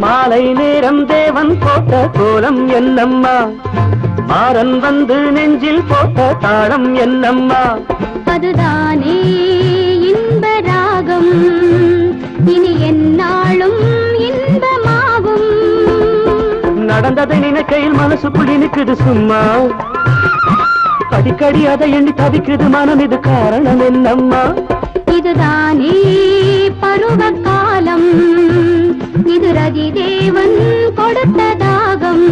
மாலை நேரம் தேவன் போட்ட கோலம் என்னம்மா, மாறன் வந்து நெஞ்சில் போட்ட தாளம் என்னம்மா. அதுதானே இன்ப ராகம், இனி என்னாலும் இன்பமாகும். நடந்ததை நினைக்கையில் மனசுக்குள் இனிக்குது சும்மா, அடிக்கடி அதை எண்ணி தவிக்குது மனம். இது காரணம் என்னம்மா? இதுதானே பருவ காலம், இது ரதி தேவன் கொடுத்த தாகம்.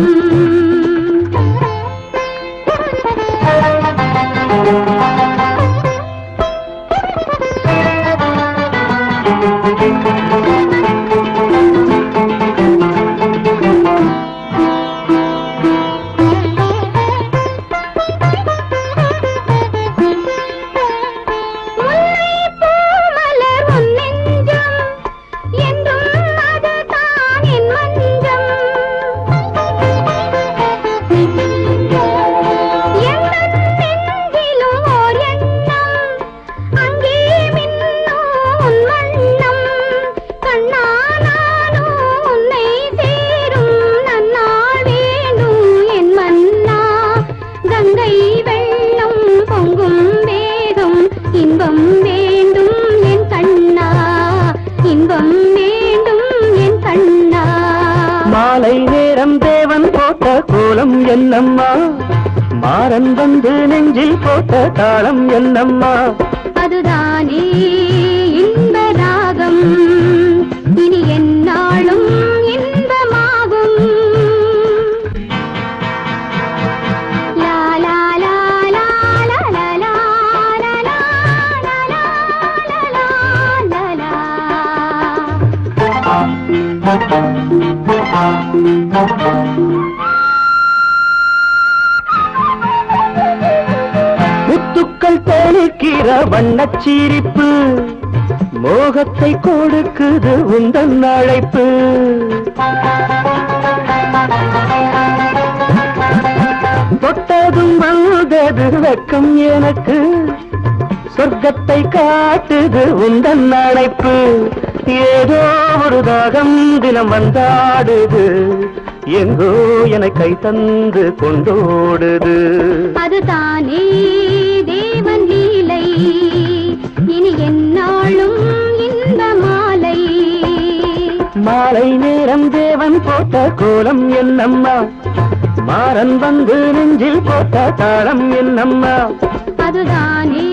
மாலை நேரம் தேவன் போட்ட கோலம் என்னம்மா, மாறன் வந்து நெஞ்சில் போட்ட தாளம் என்னம்மா. அதுதானே இன்ப ராகம், இனி என்னாலும் இன்பமாகும். லா லா லா லா லா லா லா லா லா லா லா லா. முத்துக்கள் தெளிக்கிற வண்ணச்சீரிப்பு, மோகத்தை கொடுக்குது உந்தன் அழைப்பு. தொட்டதும் வந்தது வெக்கம் எனக்கு, சொர்க்கத்தை காட்டுது உந்தன் அழைப்பு. ஏதோ ஒரு தாகம் தினம் வந்தாடுது, எங்கோ என கை தந்து கொண்டோடுது. அதுதானே தேவன் லீலை, இனி என்னாலும் இன்ப மாலை. மாலை நேரம் தேவன் போட்ட கோலம் என்னம்மா, மாறன் வந்து நெஞ்சில் போட்ட தாளம் என்னம்மா. அதுதானே